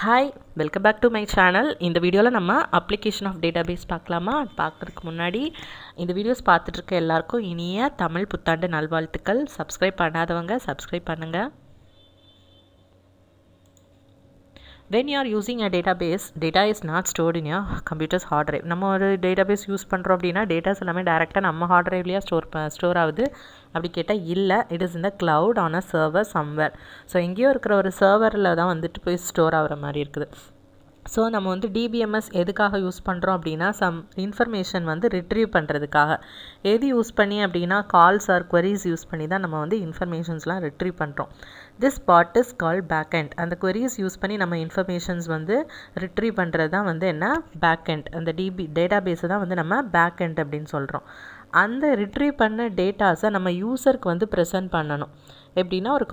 Hi, welcome back to my channel. இந்த வீடியோவில் நம்ம அப்ளிகேஷன் ஆஃப் டேட்டாபேஸ் பார்க்கலாமா? பார்க்குறதுக்கு முன்னாடி இந்த வீடியோஸ் பார்த்துட்ருக்க எல்லாருக்கும் இனிய தமிழ் புத்தாண்டு நல்வாழ்த்துக்கள். சப்ஸ்கிரைப் பண்ணாதவங்க சப்ஸ்கிரைப் பண்ணுங்கள். When you are using a database, data is not stored in your computer's hard drive. நம்ம ஒரு டேட்டாபேஸ் யூஸ் பண்ணுறோம் அப்படின்னா டேட்டாஸ் எல்லாமே டேரெக்டாக நம்ம ஹார்ட் ட்ரைவ்லேயே ஸ்டோர் ஆகுது அப்படி கேட்டால் இல்லை. இட் இஸ் இந்த cloud on a server somewhere. So எங்கேயோ இருக்கிற ஒரு சர்வரில் தான் வந்துட்டு போய் ஸ்டோர் ஆகிற மாதிரி இருக்குது. ஸோ நம்ம வந்து டிபிஎம்எஸ் எதுக்காக யூஸ் பண்ணுறோம் அப்படின்னா சம் இன்ஃபர்மேஷன் வந்து ரிட்ரீவ் பண்ணுறதுக்காக. எது யூஸ் பண்ணி அப்படின்னா கால்ஸ் ஆர் queries யூஸ் பண்ணி தான் நம்ம வந்து இன்ஃபர்மேஷன்ஸ்லாம் ரிட்ரீவ் பண்ணுறோம். This part is called backend. அந்த queries யூஸ் பண்ணி நம்ம இன்ஃபர்மேஷன்ஸ் வந்து ரிட்ரீவ் பண்ணுறது தான் வந்து என்ன பேக்எண்ட். அந்த டேட்டாபேஸை தான் வந்து நம்ம பேக்எண்ட் அப்படின்னு சொல்கிறோம். அந்த ரிட்ரீவ் பண்ண டேட்டாஸை நம்ம யூசருக்கு வந்து ப்ரெசென்ட் பண்ணணும். எப்படின்னா ஒரு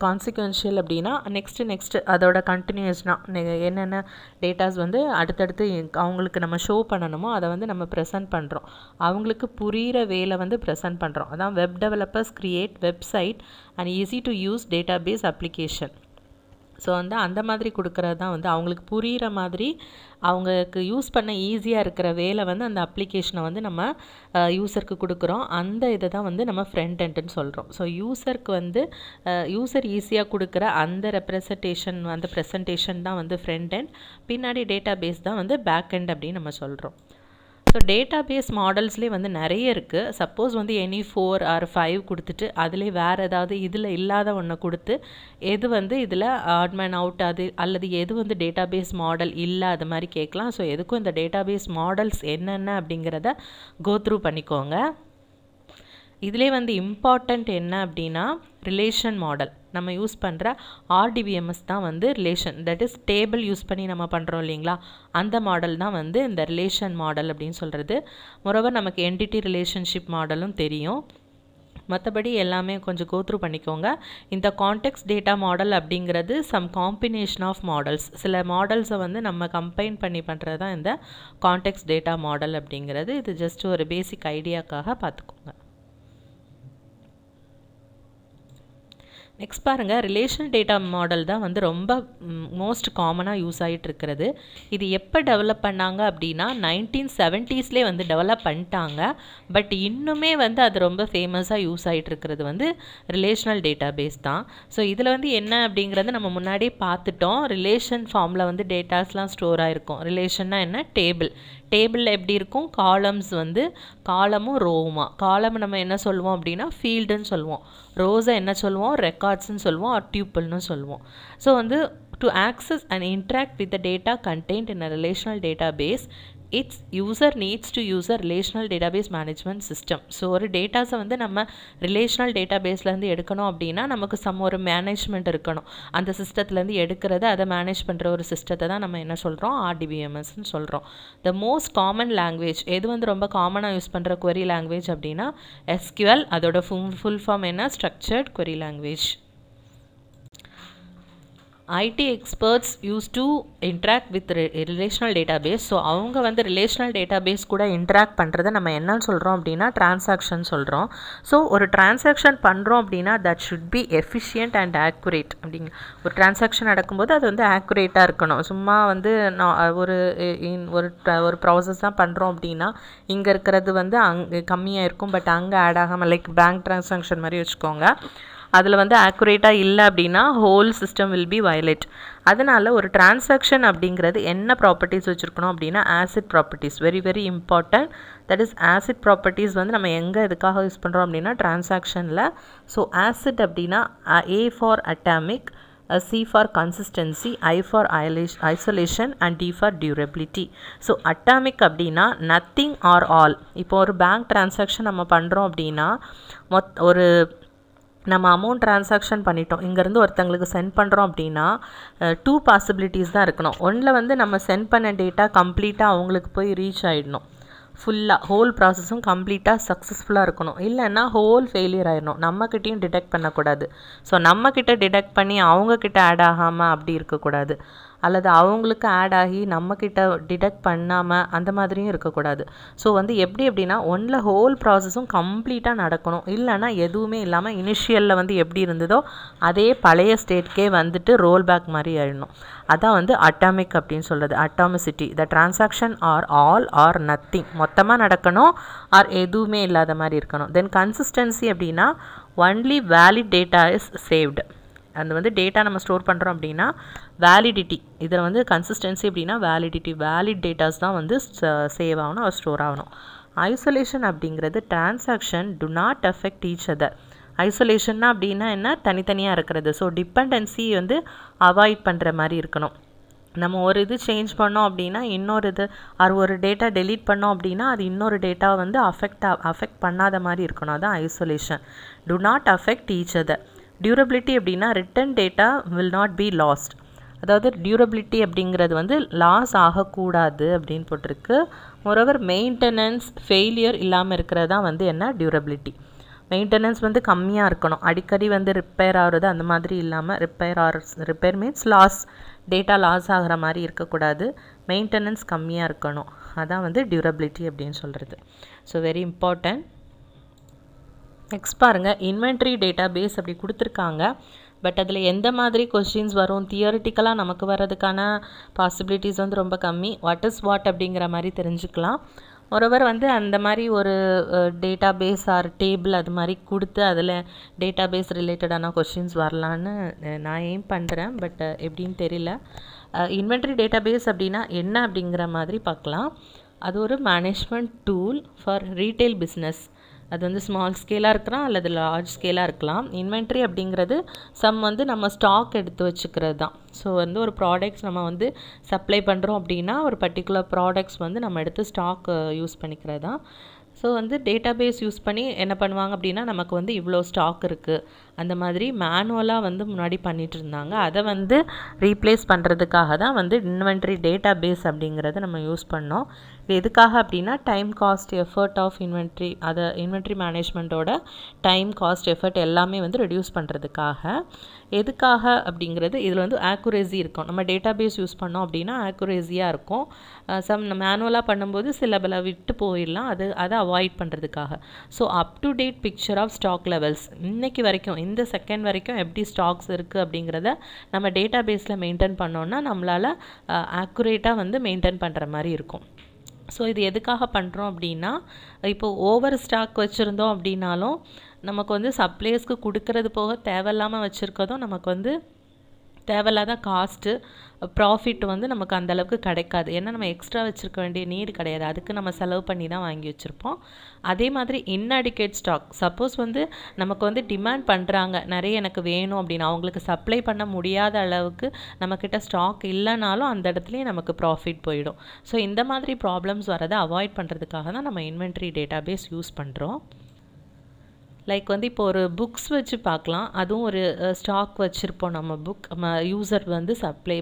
கான்சிக்வென்ஷியல் அப்படின்னா நெக்ஸ்ட்டு அதோட கண்டினியூஸ்னால் என்னென்ன டேட்டாஸ் வந்து அடுத்தடுத்து அவங்களுக்கு நம்ம ஷோ பண்ணணுமோ அதை வந்து நம்ம ப்ரெசென்ட் பண்ணுறோம். அவங்களுக்கு புரிகிற வேலை வந்து ப்ரெசென்ட் பண்ணுறோம். அதான் web developers create website and easy to use database application. So வந்து அந்த மாதிரி கொடுக்குறது தான் வந்து அவங்களுக்கு புரிகிற மாதிரி அவங்களுக்கு யூஸ் பண்ண ஈஸியாக இருக்கிற வேலை வந்து அந்த அப்ளிகேஷனை வந்து நம்ம யூசருக்கு கொடுக்குறோம். அந்த இதை தான் வந்து நம்ம ஃப்ரண்ட் எண்டுன்னு சொல்கிறோம். ஸோ யூசருக்கு வந்து யூசர் ஈஸியாக கொடுக்குற அந்த அந்த ப்ரெசன்டேஷன் தான் வந்து ஃப்ரண்ட் எண்ட். பின்னாடி டேட்டாபேஸ் தான் வந்து பேக் எண்ட் அப்படின்னு நம்ம சொல்கிறோம். ஸோ டேட்டாபேஸ் மாடல்ஸ்லேயே வந்து நிறைய இருக்குது. சப்போஸ் வந்து எனி 4 or 5 கொடுத்துட்டு அதிலே வேறு ஏதாவது இதில் இல்லாத ஒன்று கொடுத்து எது வந்து இதில் ஆட் மேன் அவுட் அது அல்லது எது வந்து டேட்டாபேஸ் மாடல் இல்லை அது மாதிரி கேட்கலாம். ஸோ எதுக்கும் இந்த டேட்டாபேஸ் மாடல்ஸ் என்னென்ன அப்படிங்கிறத கோ த்ரூ பண்ணிக்கோங்க. இதிலே வந்து இம்பார்ட்டண்ட் என்ன அப்படின்னா ரிலேஷன் மாடல். நம்ம யூஸ் பண்ணுற ஆர்டிபிஎம்எஸ் தான் வந்து relation, that is table use பண்ணி நம்ம பண்ணுறோம் இல்லைங்களா, அந்த மாடல் தான் வந்து இந்த ரிலேஷன் மாடல் அப்படின்னு சொல்கிறது. மொரோவர் நமக்கு என்டிட்டி ரிலேஷன்ஷிப் மாடலும் தெரியும். மற்றபடி எல்லாமே கொஞ்சம் கோத்ரூ பண்ணிக்கோங்க. இந்த கான்டெக்ஸ்ட் டேட்டா மாடல் அப்படிங்கிறது சம் காம்பினேஷன் ஆஃப் மாடல்ஸ். சில மாடல்ஸை வந்து நம்ம கம்பைன் பண்ணி பண்ணுறது தான் இந்த கான்டெக்ஸ்ட் டேட்டா மாடல் அப்படிங்கிறது. இது ஜஸ்ட் ஒரு பேசிக் ஐடியாக்காக பார்த்துக்கோங்க. நெக்ஸ்ட் பாருங்கள், ரிலேஷனல் டேட்டா மாடல் தான் வந்து ரொம்ப மோஸ்ட் காமனாக யூஸ் ஆகிட்டு இருக்கிறது. இது எப்போ டெவலப் பண்ணாங்க அப்படின்னா 1970ஸ்லேயே வந்து டெவலப் பண்ணிட்டாங்க. பட் இன்னுமே வந்து அது ரொம்ப ஃபேமஸாக யூஸ் ஆகிட்டு இருக்கிறது வந்து ரிலேஷனல் டேட்டாபேஸ் தான். ஸோ இதில் வந்து என்ன அப்படிங்கிறது நம்ம முன்னாடியே பார்த்துட்டோம். ரிலேஷன் ஃபார்மில் வந்து டேட்டாஸ்லாம் ஸ்டோர் ஆகிருக்கும். ரிலேஷன்னா என்ன, டேபிளில் எப்படி இருக்கும், காலம்ஸ் வந்து காலமும் ரோவுமா. காலம் நம்ம என்ன சொல்லுவோம் அப்படின்னா ஃபீல்டுன்னு சொல்லுவோம். ரோஸை என்ன சொல்லுவோம், ரெக்கார்ட்ஸ்ன்னு சொல்லுவோம், ஆர் டியூப்பிள்னு சொல்லுவோம். ஸோ வந்து to access and interact with the data contained in a relational database it's user needs to use a relational database management system. So ஒரு டேட்டாஸை வந்து நம்ம ரிலேஷனல் டேட்டாபேஸ்லேருந்து எடுக்கணும் அப்படின்னா நமக்கு ஒரு மேனேஜ்மெண்ட் இருக்கணும். அந்த சிஸ்டத்துலேருந்து எடுக்கிறது அதை மேனேஜ் பண்ணுற ஒரு சிஸ்டத்தை தான் நம்ம என்ன சொல்கிறோம், ஆர்டிபிஎம்எஸ்ன்னு சொல்கிறோம். த மோஸ்ட் காமன் லாங்குவேஜ் எது வந்து ரொம்ப காமனாக யூஸ் பண்ணுற query லாங்குவேஜ் அப்படின்னா SQL. அதோட ஃபுல் ஃபார்ம் என்ன, structured query language. IT experts use to interact with relational database. So அவங்க வந்து ரிலேஷனல் டேட்டாபேஸ் கூட இன்ட்ராக்ட் பண்ணுறதை நம்ம என்னன்னு சொல்கிறோம் அப்படின்னா டிரான்சாக்ஷன் சொல்கிறோம். ஸோ ஒரு டிரான்சாக்ஷன் பண்ணுறோம் அப்படின்னா that should be efficient and ஆக்குரேட். அப்படிங்க ஒரு டிரான்சாக்ஷன் நடக்கும்போது அது வந்து ஆக்குரேட்டாக இருக்கணும். சும்மா வந்து ஒரு ப்ராசஸ் தான் பண்ணுறோம் அப்படின்னா இங்கே இருக்கிறது வந்து அங்கே கம்மியாக இருக்கும், பட் அங்கே ஆட் ஆகாமல், லைக் பேங்க் டிரான்சாக்ஷன் மாதிரி வச்சுக்கோங்க, அதில் வந்து ஆக்குரேட்டாக இல்லை அப்படின்னா whole system will be violate. அதனால் ஒரு டிரான்சாக்ஷன் அப்படிங்கிறது என்ன ப்ராப்பர்ட்டிஸ் வச்சுருக்கணும் அப்படின்னா acid properties, very very important. That is acid properties வந்து நம்ம எங்கே எதுக்காக யூஸ் பண்ணுறோம் அப்படின்னா டிரான்சாக்ஷனில். ஸோ ஆசிட் அப்படின்னா A for atomic, C for consistency, I for isolation and D for durability. So atomic அப்படின்னா நத்திங் ஆர் ஆல். இப்போ ஒரு பேங்க் டிரான்சாக்ஷன் நம்ம பண்ணுறோம் அப்படின்னா நம்ம அமௌண்ட் ட்ரான்சாக்ஷன் பண்ணிட்டோம், இங்கேருந்து ஒருத்தங்களுக்கு சென்ட் பண்ணுறோம் அப்படின்னா 2 பாசிபிலிட்டிஸ் தான் இருக்கணும். ஒன்றில் வந்து நம்ம சென்ட் பண்ண டேட்டா கம்ப்ளீட்டாக அவங்களுக்கு போய் ரீச் ஆகிடணும், ஃபுல்லாக ஹோல் ப்ராசஸும் கம்ப்ளீட்டாக சக்ஸஸ்ஃபுல்லாக இருக்கணும். இல்லைன்னா ஹோல் ஃபெயிலியர் ஆகிடணும், நம்மக்கிட்டையும் டிடெக்ட் பண்ணக்கூடாது. ஸோ நம்மக்கிட்ட டிடெக்ட் பண்ணி அவங்கக்கிட்ட ஆட் ஆகாமல் அப்படி இருக்கக்கூடாது. அல்லது அவங்களுக்கு ஆட் ஆகி நம்மக்கிட்ட டிடெக்ட் பண்ணாமல் அந்த மாதிரியும் இருக்கக்கூடாது. ஸோ வந்து எப்படி அப்படின்னா ஒன்ல ஹோல் ப்ராசஸும் கம்ப்ளீட்டாக நடக்கணும். இல்லைன்னா எதுவுமே இல்லாமல் இனிஷியலில் வந்து எப்படி இருந்ததோ அதே பழைய ஸ்டேட்கே வந்துட்டு ரோல் பேக் மாதிரி ஆயிடணும். அதான் வந்து அட்டாமிக் அப்படின்னு சொல்கிறது. Atomicity, the transaction or all or nothing, மொத்தமாக நடக்கணும் ஆர் எதுவுமே இல்லாத மாதிரி இருக்கணும். தென் கன்சிஸ்டன்சி அப்படின்னா only valid data is saved. அந்த வந்து டேட்டா நம்ம ஸ்டோர் பண்ணுறோம் அப்படின்னா வேலிடிட்டி, இதில் வந்து கன்சிஸ்டன்சி அப்படின்னா வேலிடிட்டி, வேலிட் டேட்டாஸ் தான் வந்து சேவ் ஆகணும் ஆர் ஸ்டோர் ஆகணும். ஐசோலேஷன் அப்படிங்கிறது transaction do not affect each other. ஐசோலேஷன்னா அப்படின்னா என்ன, தனித்தனியாக இருக்கிறது. ஸோ டிபெண்டன்சி வந்து அவாய்ட் பண்ணுற மாதிரி இருக்கணும். நம்ம ஒரு இது சேஞ்ச் பண்ணோம் அப்படின்னா இன்னொரு இது ஒரு டேட்டா டெலீட் பண்ணோம் அப்படின்னா அது இன்னொரு டேட்டாவை வந்து அஃபெக்ட் பண்ணாத மாதிரி இருக்கணும். அதான் isolation. Do not affect each other. Durability அப்படின்னா written data will not be lost. அதாவது டியூரபிலிட்டி அப்படிங்கிறது வந்து லாஸ் ஆகக்கூடாது அப்படின்னு போட்டிருக்கு. மோரோவர் மெயின்டெனன்ஸ் ஃபெயிலியர் இல்லாமல் இருக்கிறது தான் வந்து என்ன, டியூரபிலிட்டி. மெயின்டெனன்ஸ் வந்து கம்மியாக இருக்கணும், அடிக்கடி வந்து ரிப்பேர் ஆகிறது அந்த மாதிரி இல்லாமல், repair means loss, data loss ஆகிற மாதிரி இருக்கக்கூடாது, மெயின்டெனன்ஸ் கம்மியாக இருக்கணும். அதான் வந்து டியூரபிலிட்டி அப்படின்னு சொல்கிறது. So very important. நெக்ஸ்ட் பாருங்கள், இன்வென்ட்ரி டேட்டா பேஸ் அப்படி கொடுத்துருக்காங்க. பட் அதில் எந்த மாதிரி கொஸ்டின்ஸ் வரும், தியரிட்டிக்கலாக நமக்கு வர்றதுக்கான பாசிபிலிட்டிஸ் வந்து ரொம்ப கம்மி. வாட் இஸ் வாட் அப்படிங்கிற மாதிரி தெரிஞ்சுக்கலாம். ஒருவர் வந்து அந்த மாதிரி ஒரு டேட்டா பேஸ் ஆர் டேபிள் அது மாதிரி கொடுத்து அதில் டேட்டா பேஸ் ரிலேட்டடான கொஸ்டின்ஸ் வரலான்னு நான் எய்ம் பண்ணுறேன். பட் எப்படின்னு தெரியல. இன்வென்ட்ரி டேட்டா பேஸ் அப்படின்னா என்ன அப்படிங்கிற மாதிரி பார்க்கலாம். அது ஒரு management tool for retail business. அது வந்து ஸ்மால் ஸ்கேலாக இருக்கலாம் அல்லது லார்ஜ் ஸ்கேலாக இருக்கலாம். இன்வென்ட்ரி அப்படிங்கிறது வந்து நம்ம ஸ்டாக் எடுத்து வச்சுக்கிறது தான். ஸோ வந்து ஒரு ப்ராடக்ட்ஸ் நம்ம வந்து சப்ளை பண்ணுறோம் அப்படின்னா ஒரு பர்டிகுலர் ப்ராடக்ட்ஸ் வந்து நம்ம எடுத்து ஸ்டாக் யூஸ் பண்ணிக்கிறது தான். ஸோ வந்து டேட்டா பேஸ் யூஸ் பண்ணி என்ன பண்ணுவாங்க அப்படின்னா நமக்கு வந்து இவ்வளோ ஸ்டாக் இருக்குது அந்த மாதிரி மேனுவலாக வந்து முன்னாடி பண்ணிகிட்டு இருந்தாங்க. அதை வந்து ரீப்ளேஸ் பண்ணுறதுக்காக தான் வந்து இன்வென்ட்ரி டேட்டா பேஸ் அப்படிங்கிறத நம்ம யூஸ் பண்ணோம். இது எதுக்காக அப்படின்னா time, cost, effort of inventory, அதை இன்வென்ட்ரி மேனேஜ்மெண்ட்டோட டைம், காஸ்ட், எஃபர்ட் எல்லாமே வந்து ரெடியூஸ் பண்ணுறதுக்காக. எதுக்காக அப்படிங்கிறது இதில் வந்து ஆக்குரேசி இருக்கும். நம்ம டேட்டா பேஸ் யூஸ் பண்ணோம் அப்படின்னா ஆக்குரேசியாக இருக்கும். மேனுவலாக பண்ணும்போது சிலபல விட்டு போயிடலாம். அதை அவாய்ட் பண்ணுறதுக்காக. So up to date picture of stock levels, இன்றைக்கி வரைக்கும் இந்த செகண்ட் வரைக்கும் எப்படி ஸ்டாக்ஸ் இருக்குது அப்படிங்கிறத நம்ம டேட்டா பேஸில் மெயின்டைன் பண்ணோன்னா நம்மளால் ஆக்குரேட்டாக வந்து மெயின்டைன் பண்ணுற மாதிரி இருக்கும். ஸோ இது எதுக்காக பண்ணுறோம் அப்படின்னா இப்போது ஓவர் ஸ்டாக் வச்சுருந்தோம் அப்படின்னாலும் நமக்கு வந்து சப்ளையர்ஸ்க்கு கொடுக்கறது போக தேவையில்லாமல் வச்சுருக்கதும் நமக்கு வந்து தேவையில்லாத காஸ்ட்டு, ப்ராஃபிட் வந்து நமக்கு அந்தளவுக்கு கிடைக்காது. ஏன்னா நம்ம எக்ஸ்ட்ரா வச்சுருக்க வேண்டிய நீடு கிடையாது, அதுக்கு நம்ம செலவு பண்ணி தான் வாங்கி வச்சுருப்போம். அதே மாதிரி இன்அடிகேட் ஸ்டாக், சப்போஸ் வந்து நமக்கு வந்து டிமாண்ட் பண்ணுறாங்க நிறைய எனக்கு வேணும் அப்படின்னு, அவங்களுக்கு சப்ளை பண்ண முடியாத அளவுக்கு நம்மக்கிட்ட ஸ்டாக் இல்லைனாலும் அந்த இடத்துலையே நமக்கு ப்ராஃபிட் போயிடும். ஸோ இந்த மாதிரி ப்ராப்ளம்ஸ் வரதை அவாய்ட் பண்ணுறதுக்காக தான் நம்ம இன்வென்ட்ரி டேட்டா பேஸ் யூஸ் பண்ணுறோம். லைக் வந்து இப்போ ஒரு புக்ஸ் வச்சு பார்க்கலாம். அதுவும் ஒரு ஸ்டாக் வச்சுருப்போம் நம்ம புக், யூசர் வந்து சப்ளை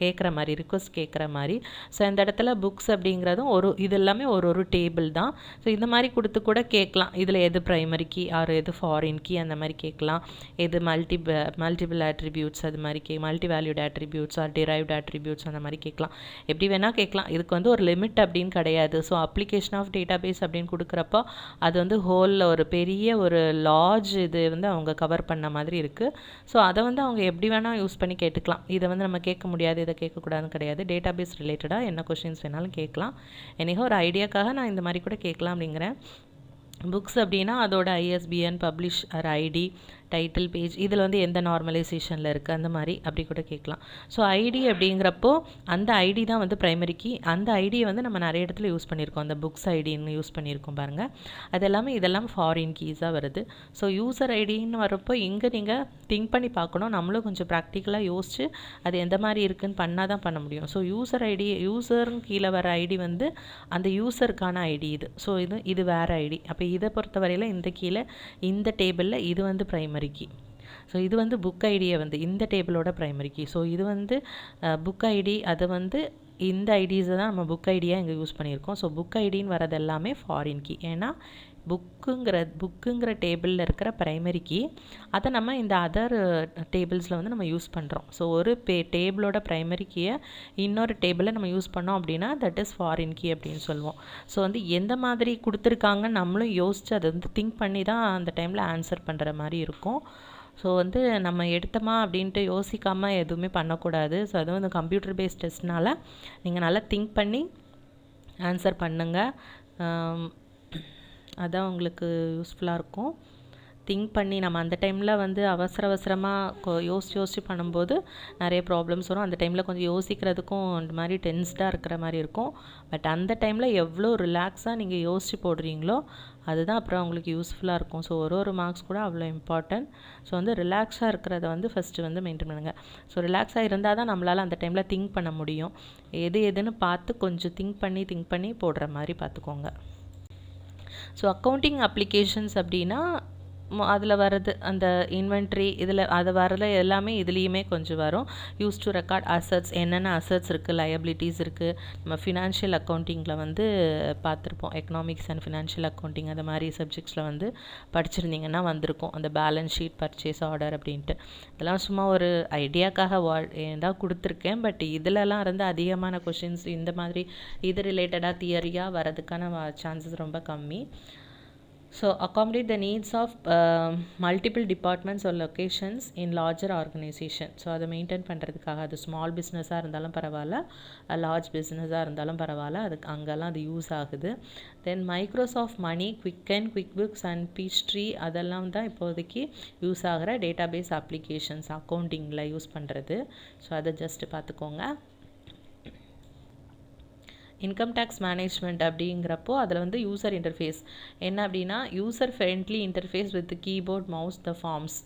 கேட்குற மாதிரி, ரிக்வஸ்ட் கேட்குற மாதிரி. ஸோ இந்த இடத்துல புக்ஸ் அப்படிங்கிறதும் இது எல்லாமே ஒரு டேபிள் தான். ஸோ இந்த மாதிரி கொடுத்து கூட கேட்கலாம், இதில் எது ப்ரைமரி கீ ஆர் எது ஃபாரின் கீ அந்த மாதிரி கேட்கலாம். எது மல்டிபிள் ஆட்ரிபியூட்ஸ் அது மாதிரி multi valued attributes or derived attributes அந்த மாதிரி கேட்கலாம். எப்படி வேணால் கேட்கலாம். இதுக்கு வந்து ஒரு லிமிட் அப்படின்னு கிடையாது. So application of database அப்படின்னு கொடுக்குறப்போ அது வந்து ஹோலில் ஒரு பெரிய ஒரு லார்ஜ் இது வந்து அவங்க கவர் பண்ண மாதிரி இருக்குது. ஸோ அதை வந்து அவங்க எப்படி வேணால் யூஸ் பண்ணி கேட்டுக்கலாம். இதை வந்து நம்ம கேட்க முடியாது, இதை கேட்கக்கூடாதுன்னு கிடையாது. டேட்டா பேஸ் ரிலேட்டடாக என்ன கொஷின்ஸ் வேணாலும் கேட்கலாம். எனக்கோ ஒரு ஐடியாக்காக நான் இந்த மாதிரி கூட கேட்கலாம் அப்படிங்கிறேன். புக்ஸ் அப்படின்னா அதோட ISBN, publisher ID, title page, இதில் வந்து எந்த நார்மலைசேஷனில் இருக்குது அந்த மாதிரி அப்படி கூட கேட்கலாம். ஸோ ஐடி அப்படிங்கிறப்போ அந்த ஐடி தான் வந்து ப்ரைமரி கீ. அந்த ஐடியை வந்து நம்ம நிறைய இடத்துல யூஸ் பண்ணியிருக்கோம். அந்த புக்ஸ் ஐடின்னு யூஸ் பண்ணியிருக்கோம் பாருங்கள். இதெல்லாம் ஃபாரின் கீஸாக வருது. ஸோ யூசர் ஐடின்னு வரப்போ இங்கே நீங்கள் திங்க் பண்ணி பார்க்கணும். நம்மளும் கொஞ்சம் ப்ராக்டிக்கலாக யோசித்து அது எந்த மாதிரி இருக்குதுன்னு பண்ணால் தான் பண்ண முடியும். ஸோ யூசர் ஐடி, யூசர்னு கீழே வர ஐடி வந்து அந்த யூசருக்கான ஐடி இது. ஸோ இது வேறு ஐடி. அப்போ இதை பொறுத்தவரையில் இந்த கீழே இந்த டேபிளில் இது வந்து ப்ரைமரி கீ. ஸோ இது வந்து புக் ஐடியை வந்து இந்த டேபிளோட ப்ரைமரி கீ. ஸோ இது வந்து புக் ஐடி, அதை வந்து இந்த ஐடிஸை தான் நம்ம புக் ஐடியாக இங்கே யூஸ் பண்ணியிருக்கோம். ஸோ புக் ஐடின்னு வரது எல்லாமே ஃபாரின் கீ. ஏன்னா புக்குங்கிற டேபிளில் இருக்கிற ப்ரைமரி கீ, அதை நம்ம இந்த அதர் டேபிள்ஸில் வந்து நம்ம யூஸ் பண்ணுறோம். ஸோ ஒரு டேபிளோட ப்ரைமரி கீயை இன்னொரு டேபிளில் நம்ம யூஸ் பண்ணோம் அப்படின்னா தட் இஸ் ஃபாரின் கீ அப்படின்னு சொல்லுவோம். ஸோ வந்து எந்த மாதிரி கொடுத்துருக்காங்கன்னு நம்மளும் யோசித்து அதை வந்து திங்க் பண்ணி தான் அந்த டைமில் ஆன்சர் பண்ணுற மாதிரி இருக்கும். ஸோ வந்து நம்ம எடுத்தோமா அப்படின்ட்டு யோசிக்காமல் எதுவுமே பண்ணக்கூடாது. ஸோ அதுவும் இந்த கம்ப்யூட்டர் பேஸ்ட் டெஸ்ட்னால நீங்கள் நல்லா திங்க் பண்ணி ஆன்சர் பண்ணுங்கள். அதான் உங்களுக்கு யூஸ்ஃபுல்லாக இருக்கும். திங்க் பண்ணி நம்ம அந்த டைமில் வந்து அவசரமாக யோசித்து பண்ணும்போது நிறைய ப்ராப்ளம்ஸ் வரும். அந்த டைமில் கொஞ்சம் யோசிக்கிறதுக்கும் இந்த மாதிரி டென்ஸ்டாக இருக்கிற மாதிரி இருக்கும். பட் அந்த டைமில் எவ்வளோ ரிலாக்ஸாக நீங்கள் யோசித்து போடுறீங்களோ அதுதான் அப்புறம் உங்களுக்கு யூஸ்ஃபுல்லாக இருக்கும். ஸோ ஒரு மார்க்ஸ் கூட அவ்வளோ இம்பார்ட்டன்ட். ஸோ வந்து ரிலாக்ஸாக இருக்கிறத வந்து ஃபஸ்ட்டு வந்து மெயின்டைன் பண்ணுங்கள். ஸோ ரிலாக்ஸாக இருந்தால் தான் நம்மளால் அந்த டைமில் திங்க் பண்ண முடியும். எதுன்னு பார்த்து கொஞ்சம் திங்க் பண்ணி போடுற மாதிரி பார்த்துக்கோங்க. ஸோ அக்கௌண்டிங் அப்ளிகேஷன்ஸ் அப்படின்னா அதில் வர்றது அந்த இன்வென்ட்ரி இதில் அது வரல எல்லாமே இதுலேயுமே கொஞ்சம் வரும். யூஸ் டு ரெக்கார்ட் அசட்ஸ், என்னென்ன அசட்ஸ் இருக்குது, லயபிலிட்டிஸ் இருக்குது. நம்ம ஃபினான்ஷியல் அக்கௌண்டிங்கில் வந்து பார்த்துருப்போம். எக்கனாமிக்ஸ் அண்ட் ஃபினான்ஷியல் அக்கௌண்டிங் அந்த மாதிரி சப்ஜெக்ட்ஸில் வந்து படிச்சிருந்தீங்கன்னா வந்திருக்கும் அந்த பேலன்ஸ் ஷீட், பர்ச்சேஸ் ஆர்டர் அப்படின்ட்டு. இதெல்லாம் சும்மா ஒரு ஐடியாக்காக தான் கொடுத்துருக்கேன். பட் இதிலலாம் இருந்து அதிகமான கொஷின்ஸ் இந்த மாதிரி இது ரிலேட்டடாக தியரியாக வரதுக்கான சான்சஸ் ரொம்ப கம்மி. So accommodate the needs of multiple departments or locations in larger organization. So அதை மெயின்டைன் பண்ணுறதுக்காக அது ஸ்மால் பிஸ்னஸாக இருந்தாலும் பரவாயில்ல, லார்ஜ் பிஸ்னஸாக இருந்தாலும் பரவாயில்ல, அதுக்கு அங்கெல்லாம் அது யூஸ் ஆகுது. Then Microsoft Money, Quicken, QuickBooks and Peachtree அதெல்லாம் தான் இப்போதைக்கு யூஸ் ஆகிற டேட்டாபேஸ் அப்ளிகேஷன்ஸ் அக்கௌண்டிங்கில் யூஸ் பண்ணுறது. ஸோ அதை ஜஸ்ட்டு பார்த்துக்கோங்க. இன்கம் டேக்ஸ் மேனேஜ்மெண்ட் அப்படிங்கிறப்போ அதில் வந்து யூசர் இன்டர்ஃபேஸ் என்ன அப்படின்னா user friendly interface with keyboard, mouse, the forms.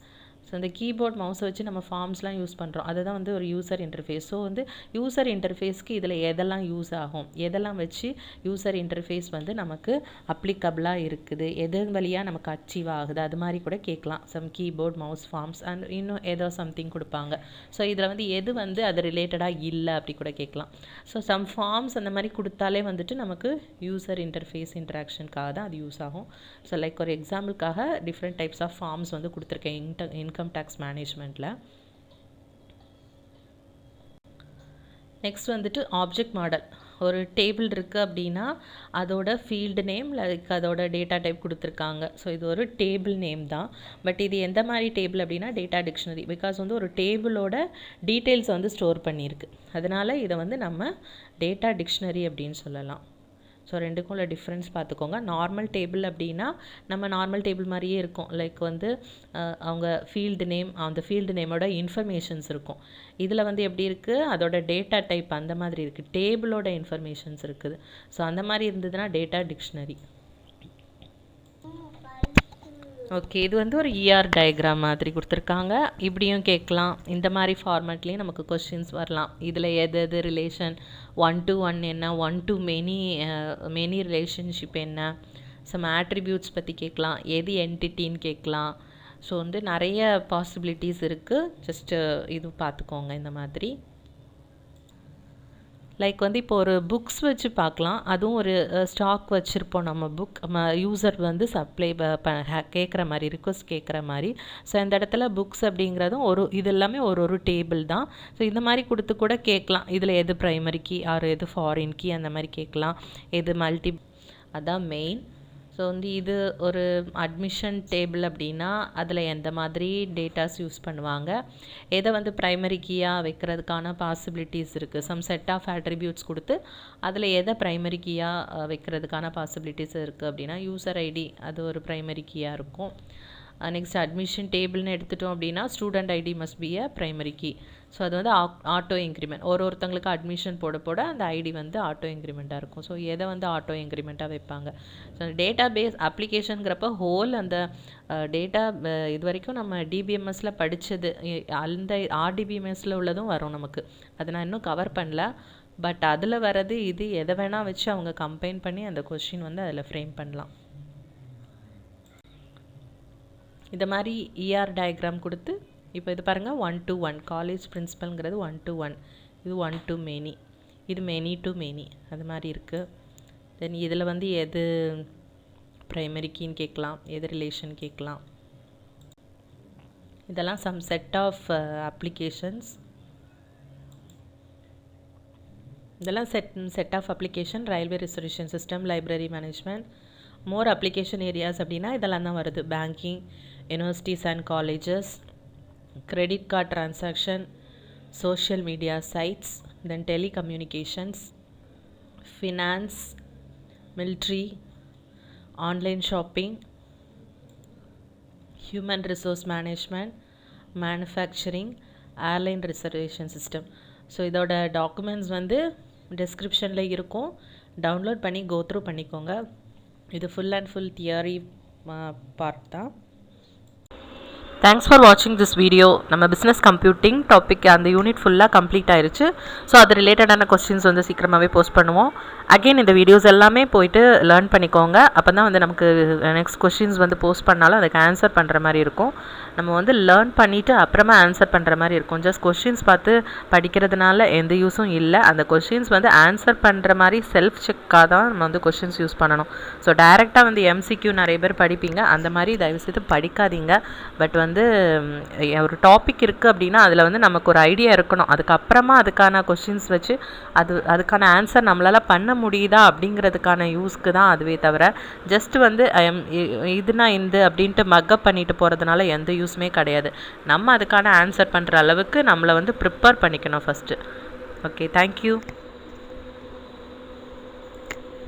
So இந்த கீபோர்ட் மவுஸை வச்சு நம்ம ஃபார்ம்ஸ்லாம் யூஸ் பண்ணுறோம். அதுதான் வந்து ஒரு யூசர் இன்டர்ஃபேஸ். ஸோ வந்து யூசர் இன்டர்ஃபேஸ்க்கு இதில் எதெல்லாம் யூஸ் ஆகும், எதெல்லாம் வச்சு யூசர் இன்டர்ஃபேஸ் வந்து நமக்கு அப்ளிகபிளாக இருக்குது, எது வழியாக நமக்கு அச்சீவ் ஆகுது, அது மாதிரி கூட கேட்கலாம். Some keyboard, mouse, forms and இன்னும் ஏதோ சம்திங் கொடுப்பாங்க. ஸோ இதில் வந்து எது வந்து அது ரிலேட்டடாக இல்லை அப்படி கூட கேட்கலாம். ஸோ சம் ஃபார்ம்ஸ் அந்த மாதிரி கொடுத்தாலே வந்துட்டு நமக்கு யூசர் இன்டர்ஃபேஸ் இன்ட்ராக்ஷனுக்காக தான் அது யூஸ் ஆகும். ஸோ லைக் ஒரு எக்ஸாம்பிளுக்காக டிஃப்ரெண்ட் டைப்ஸ் ஆஃப் ஃபார்ம்ஸ் வந்து கொடுத்துருக்கேன் இன்கம் டேக்ஸ் மேனேஜ்மெண்ட்டில். நெக்ஸ்ட் வந்துட்டு ஆப்ஜெக்ட் மாடல். ஒரு டேபிள் இருக்குது அப்படின்னா அதோட ஃபீல்டு நேம் லைக் அதோட டேட்டா டைப் கொடுத்துருக்காங்க. ஸோ இது ஒரு டேபிள் நேம் தான். பட் இது எந்த மாதிரி டேபிள் அப்படின்னா டேட்டா டிக்ஷனரி. பிகாஸ் வந்து ஒரு டேபிளோட டீட்டெயில்ஸ் வந்து ஸ்டோர் பண்ணியிருக்கு. அதனால் இதை வந்து நம்ம டேட்டா டிக்ஷனரி அப்படின்னு சொல்லலாம். ஸோ ரெண்டுக்கும் உள்ள டிஃப்ரென்ஸ் பார்த்துக்கோங்க. நார்மல் டேபிள் அப்படின்னா நம்ம நார்மல் டேபிள் மாதிரியே இருக்கும். லைக் வந்து அவங்க ஃபீல்டு நேம், அந்த ஃபீல்டு நேமோட இன்ஃபர்மேஷன்ஸ் இருக்கும். இதில் வந்து எப்படி இருக்குது, அதோட டேட்டா டைப் அந்த மாதிரி இருக்குது, டேபிளோட இன்ஃபர்மேஷன்ஸ் இருக்குது. ஸோ அந்த மாதிரி இருந்ததுன்னா டேட்டா டிக்ஷனரி. ஓகே, இது வந்து ஒரு இஆர் டயக்ராம் மாதிரி கொடுத்துருக்காங்க. இப்படியும் கேட்கலாம். இந்த மாதிரி ஃபார்மேட்லேயும் நமக்கு கொஸ்டின்ஸ் வரலாம். இதில் எது ரிலேஷன், 1 to 1 என்ன, 1 to மெனி ரிலேஷன்ஷிப் என்ன, சம் ஆட்ரிபியூட்ஸ் பற்றி கேட்கலாம், எது என்டிட்டின்னு கேட்கலாம். ஸோ வந்து நிறைய பாசிபிலிட்டிஸ் இருக்குது. ஜஸ்ட்டு இது பார்த்துக்கோங்க. இந்த மாதிரி லைக் வந்து இப்போ ஒரு புக்ஸ் வச்சு பார்க்கலாம். அதுவும் ஒரு ஸ்டாக் வச்சுருப்போம் நம்ம புக் யூசர் வந்து சப்ளை கேட்குற மாதிரி, ரிக்வஸ்ட் கேட்குற மாதிரி. ஸோ இந்த இடத்துல புக்ஸ் அப்படிங்கிறதும் இது எல்லாமே ஒரு டேபிள் தான். ஸோ இந்த மாதிரி கொடுத்து கூட கேட்கலாம். இதில் எது ப்ரைமரி கீ ஆர் எது ஃபாரின் கீ அந்த மாதிரி கேட்கலாம். எது மல்டி, அதான் மெயின். ஸோ வந்து இது ஒரு அட்மிஷன் டேபிள் அப்படின்னா அதில் எந்த மாதிரி டேட்டாஸ் யூஸ் பண்ணுவாங்க, எதை வந்து ப்ரைமரி கீயாக வைக்கிறதுக்கான பாசிபிலிட்டிஸ் இருக்குது. சம் செட் ஆஃப் ஆட்ரிபியூட்ஸ் கொடுத்து அதில் எதை ப்ரைமரி கீயாக வைக்கிறதுக்கான பாசிபிலிட்டிஸ் இருக்குது அப்படின்னா யூசர் ஐடி அது ஒரு ப்ரைமரி கீயாக இருக்கும். நெக்ஸ்ட் அட்மிஷன் டேபிள்னு எடுத்துட்டோம் அப்படின்னா student ID must be a primary key. So அது வந்து ஆட்டோ இன்க்ரிமெண்ட், ஒருத்தங்களுக்கு அட்மிஷன் போட அந்த ஐடி வந்து ஆட்டோ இன்க்ரிமெண்ட்டாக இருக்கும். ஸோ எதை வந்து ஆட்டோ இன்க்ரிமெண்ட்டாக வைப்பாங்க. ஸோ டேட்டா பேஸ் அப்ளிகேஷனுங்கிறப்ப ஹோல் அந்த டேட்டா இது வரைக்கும் நம்ம டிபிஎம்எஸில் படித்தது அந்த ஆர்டிபிஎம்எஸில் உள்ளதும் வரும் நமக்கு. அதை நான் இன்னும் கவர் பண்ணல. பட் அதில் வர்றது இது எதை வேணால் வச்சு அவங்க கம்பைன் பண்ணி அந்த கொஸ்டின் வந்து அதில் ஃப்ரேம் பண்ணலாம். இந்த மாதிரி இஆர் டயக்ராம் கொடுத்து இப்போ இது பாருங்கள் 1 to 1 காலேஜ் பிரின்சிபல்ங்கிறது 1 to 1, இது 1 to many, இது many to many அது மாதிரி இருக்குது. தென் இதில் வந்து எது ப்ரைமரி கீன்னு கேட்கலாம், எது ரிலேஷன் கேட்கலாம். இதெல்லாம் சம் செட் ஆஃப் அப்ளிகேஷன்ஸ். இதெல்லாம் set of application, railway reservation system, library management. More application areas அப்படின்னா இதெல்லாம் தான் வருது. Banking, universities and colleges, credit card transaction, social media sites, then telecommunications, finance, military, online shopping, human resource management, manufacturing, airline reservation system. So இதோட documents வந்து டிஸ்கிரிப்ஷனில் இருக்கும், download பண்ணி go through பண்ணிக்கோங்க. இது full and full theory part தான். Thanks for வாட்சிங் this video. நம்ம பிஸ்னஸ் கம்ப்யூட்டிங் டாபிக் அந்த யூனிட் ஃபுல்லாக கம்ப்ளீட் ஆயிடுச்சு. ஸோ அது ரிலேட்டடான கொஸ்டின்ஸ் வந்து சீக்கிரமாகவே போஸ்ட் பண்ணுவோம். அகெயின் இந்த வீடியோஸ் எல்லாமே போயிட்டு லேர்ன் பண்ணிக்கோங்க. அப்போ தான் வந்து நமக்கு நெக்ஸ்ட் கொஸ்டின்ஸ் வந்து போஸ்ட் பண்ணாலும் அதுக்கு ஆன்சர் பண்ணுற மாதிரி இருக்கும். நம்ம வந்து லேர்ன் பண்ணிவிட்டு அப்புறமா ஆன்சர் பண்ணுற மாதிரி இருக்கும். ஜஸ்ட் கொஸ்டின்ஸ் பார்த்து படிக்கிறதுனால எந்த யூஸும் இல்லை. அந்த கொஸ்டின்ஸ் வந்து ஆன்சர் பண்ணுற மாதிரி செல்ஃப் செக்காக தான் நம்ம வந்து கொஸ்டின்ஸ் யூஸ் பண்ணணும். ஸோ டைரெக்டாக வந்து எம்சிக்யூ நிறைய பேர் படிப்பீங்க, அந்த மாதிரி தயவுசெய்து படிக்காதீங்க. பட் வந்து ஒரு டாபிக் இருக்குது அப்படின்னா அதில் வந்து நமக்கு ஒரு ஐடியா இருக்கணும். அதுக்கப்புறமா அதுக்கான கொஸ்டின்ஸ் வச்சு அதுக்கான ஆன்சர் நம்மளால் பண்ண முடியுதா அப்படிங்கிறதுக்கான யூஸ்க்கு தான் அதுவே தவிர ஜஸ்ட் வந்து இதுனா இந்த அப்படின்ட்டு மக்கப் பண்ணிட்டு போகிறதுனால எந்த யூஸுமே கிடையாது. நம்ம அதுக்கான ஆன்சர் பண்ணுற அளவுக்கு நம்மளை வந்து ப்ரிப்பேர் பண்ணிக்கணும் ஃபஸ்ட்டு. Okay, thank you.